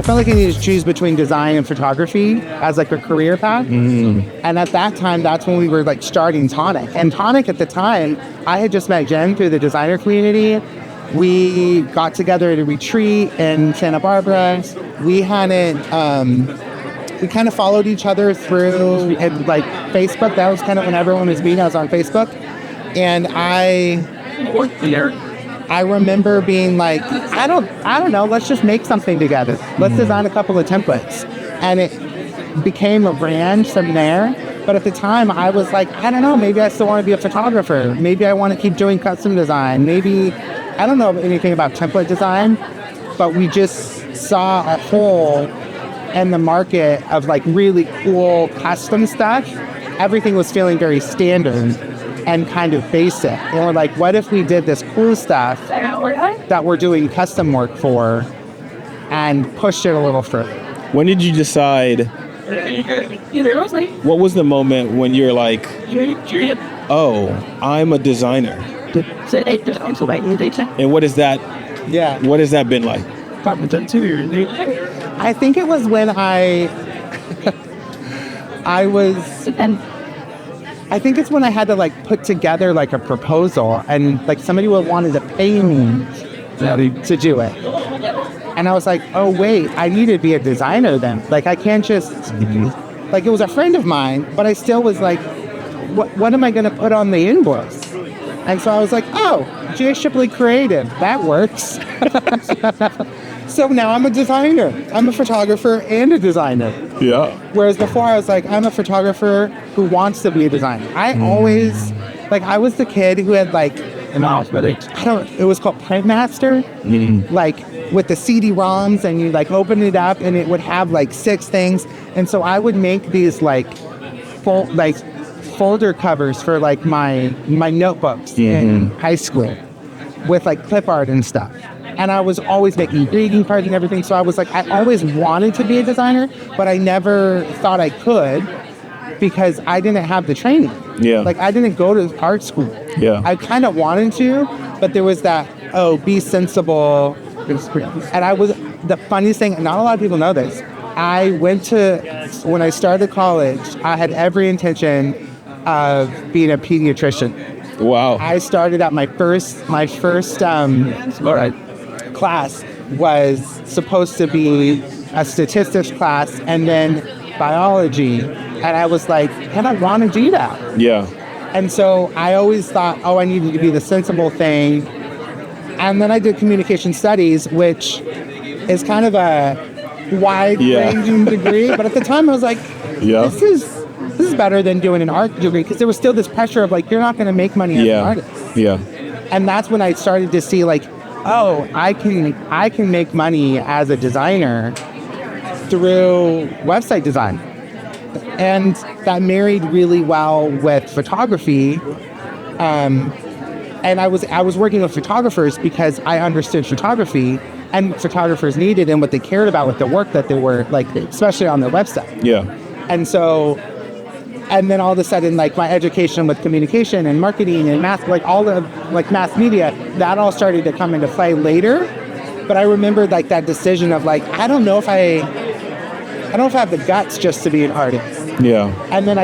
felt like I needed to choose between design and photography as like a career path. And at that time, that's when we were like starting Tonic. And Tonic at the time, I had just met Jen through the designer community. We got together at a retreat in Santa Barbara. We hadn't, we kind of followed each other through like Facebook. That was kind of when everyone was meeting. I was on Facebook. And I remember being like, I don't know, let's just make something together. Let's design a couple of templates. And it became a brand from there. But at the time I was like, I don't know, maybe I still want to be a photographer. Maybe I want to keep doing custom design. Maybe, I don't know anything about template design, but we just saw a hole in the market of like really cool custom stuff. Everything was feeling very standard and kind of basic. And we're like, what if we did this cool stuff that we're doing custom work for and pushed it a little further? When did you decide? What was the moment when you're like, oh, I'm a designer? And what is that? Yeah. What has that been like? I think it was when I think it's when I had to like put together like a proposal and like somebody wanted to pay me to do it. And I was like, oh wait, I need to be a designer then. Like I can't just, like it was a friend of mine, but I still was like, what am I going to put on the invoice? And so I was like, oh, J. Shipley Creative, that works. So now I'm a designer. I'm a photographer and a designer. Yeah. Whereas before I was like, I'm a photographer who wants to be a designer. I always, like I was the kid who had like, it was called Printmaster. Like with the CD-ROMs and you like open it up and it would have like 6 things. And so I would make these like folder covers for like my notebooks in high school with like clip art and stuff. And I was always making greeting cards and everything. So I was like, I always wanted to be a designer, but I never thought I could because I didn't have the training. Yeah. Like I didn't go to art school. Yeah. I kind of wanted to, but there was that, be sensible. And the funniest thing, not a lot of people know this, when I started college, I had every intention of being a pediatrician. Wow. I started at my first class was supposed to be a statistics class and then biology. And I was like, I want to do that. Yeah. And so I always thought, I needed to be the sensible thing. And then I did communication studies, which is kind of a wide-ranging degree. But at the time I was like, this is better than doing an art degree because there was still this pressure of like, you're not going to make money as an artist. Yeah. And that's when I started to see like, I can make money as a designer through website design. And that married really well with photography. And I was working with photographers because I understood photography and photographers needed and what they cared about with the work that they were like, especially on their website. Yeah. And so, and then all of a sudden, like my education with communication and marketing and math, like all of like mass media, that all started to come into play later. But I remember like that decision of like, I don't know if I have the guts just to be an artist. Yeah. And then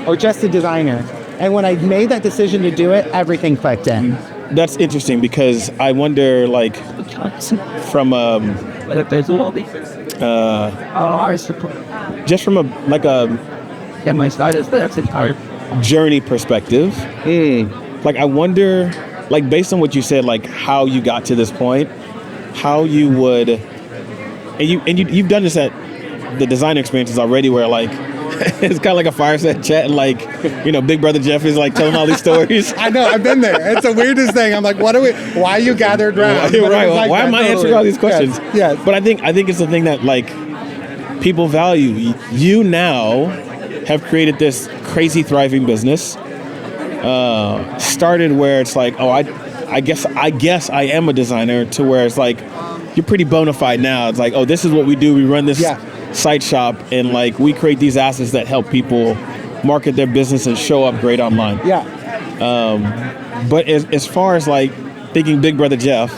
or just a designer. And when I made that decision to do it, everything clicked in. That's interesting because I wonder, like, from just from a journey perspective, like I wonder, like based on what you said, like how you got to this point, how you would, and you've done this at the design experiences already, where like it's kind of like a fireside chat, and like, you know, Big Brother Jeff is like telling all these stories. I know, I've been there. It's the weirdest thing. I'm like, why are you gathered around? Right. Like why am I answering all these questions? Yes. But I think it's the thing that like people value. You now have created this crazy thriving business. Started where it's like, I guess I am a designer, to where it's like you're pretty bona fide now. It's like, this is what we do. We run this site shop, and like we create these assets that help people market their business and show up great online. Yeah. But as far as like thinking Big Brother Jeff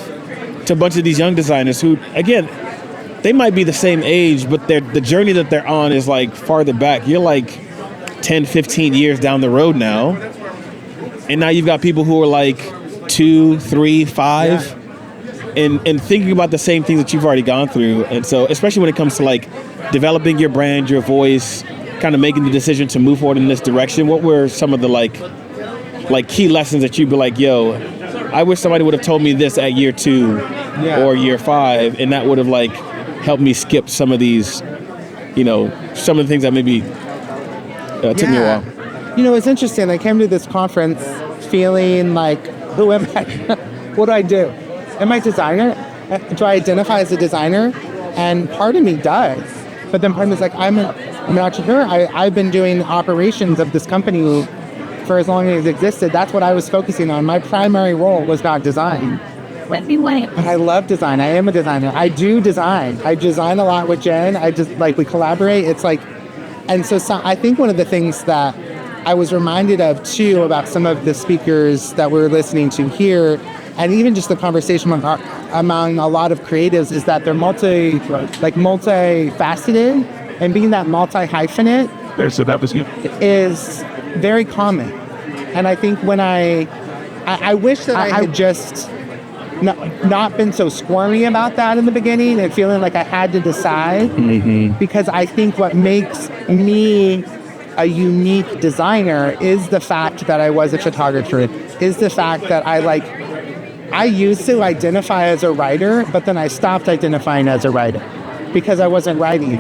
to a bunch of these young designers who, again, they might be the same age, but the journey that they're on is like farther back. You're like 10, 15 years down the road now. And now you've got people who are like 2, 3, 5 and thinking about the same things that you've already gone through. And so, especially when it comes to like developing your brand, your voice, kind of making the decision to move forward in this direction, what were some of the like key lessons that you'd be like, yo, I wish somebody would have told me this at year 2 or year 5, and that would have like helped me skip some of these, you know, some of the things that maybe took me a while. You know, it's interesting. I came to this conference feeling like, who am I? What do I do? Am I a designer? Do I identify as a designer? And part of me does. But then part of me is like, I'm an entrepreneur. I've been doing operations of this company for as long as it existed. That's what I was focusing on. My primary role was not design. But I love design. I am a designer. I do design. I design a lot with Jen. I just like, we collaborate. It's like, and so I think one of the things that I was reminded of too about some of the speakers that we're listening to here, and even just the conversation among a lot of creatives, is that they're multifaceted, and being that multi-hyphenate is very common. And I think when I wish that I had just not been so squirmy about that in the beginning and feeling like I had to decide, because I think what makes me a unique designer is the fact that I was a photographer, is the fact that I used to identify as a writer, but then I stopped identifying as a writer because I wasn't writing.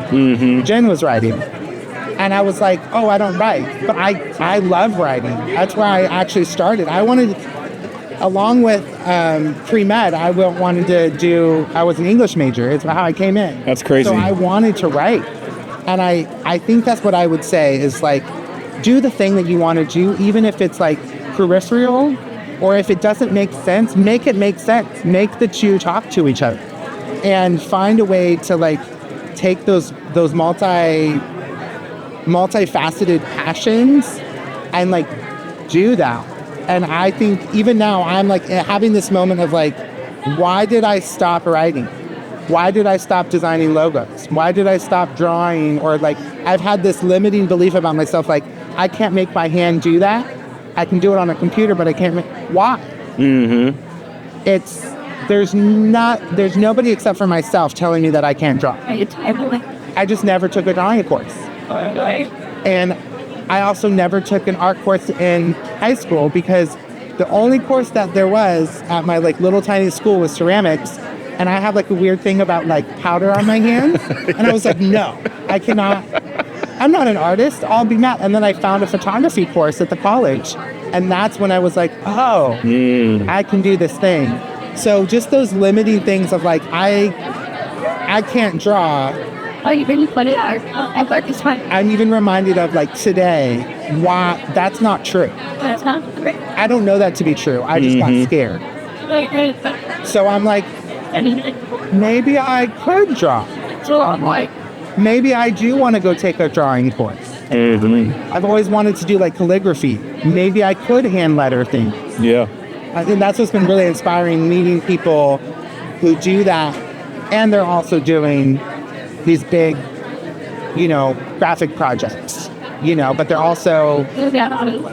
Jen was writing. And I was like, oh, I don't write. But I love writing. That's where I actually started. I wanted, along with pre-med, I was an English major. It's how I came in. That's crazy. So I wanted to write. And I think that's what I would say is like, do the thing that you want to do, even if it's like peripheral, or if it doesn't make sense, make it make sense. Make the two talk to each other. And find a way to like take those multifaceted passions and like do that. And I think even now I'm like having this moment of like, why did I stop writing? Why did I stop designing logos? Why did I stop drawing? Or like, I've had this limiting belief about myself, like, I can't make my hand do that. I can do it on a computer, but I can't make, why? There's nobody except for myself telling me that I can't draw. I just never took a drawing course. And I also never took an art course in high school because the only course that there was at my like little tiny school was ceramics. And I have like a weird thing about like powder on my hands. And I was like, no, I cannot. I'm not an artist. I'll be mad. And then I found a photography course at the college. And that's when I was like, oh, I can do this thing. So just those limiting things of like, I can't draw. Oh, you really put it out. I thought this one. I'm even reminded of like today, why that's not true. That's not great. I don't know that to be true. I just got scared. So I'm like, maybe I could draw. So I'm like, maybe I do want to go take a drawing course. I've always wanted to do like calligraphy. Maybe I could hand letter things. Yeah. I think that's what's been really inspiring, meeting people who do that. And they're also doing these big, graphic projects, but they're also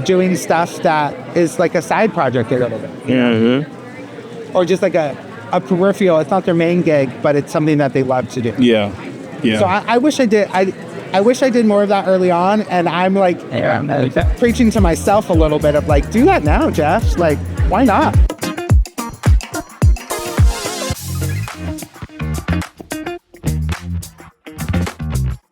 doing stuff that is like a side project a little bit. Or just like a peripheral. It's not their main gig, but it's something that they love to do. Yeah. So I wish I did. I wish I did more of that early on. And I'm like preaching to myself a little bit of like, do that now, Jeff. Like, why not?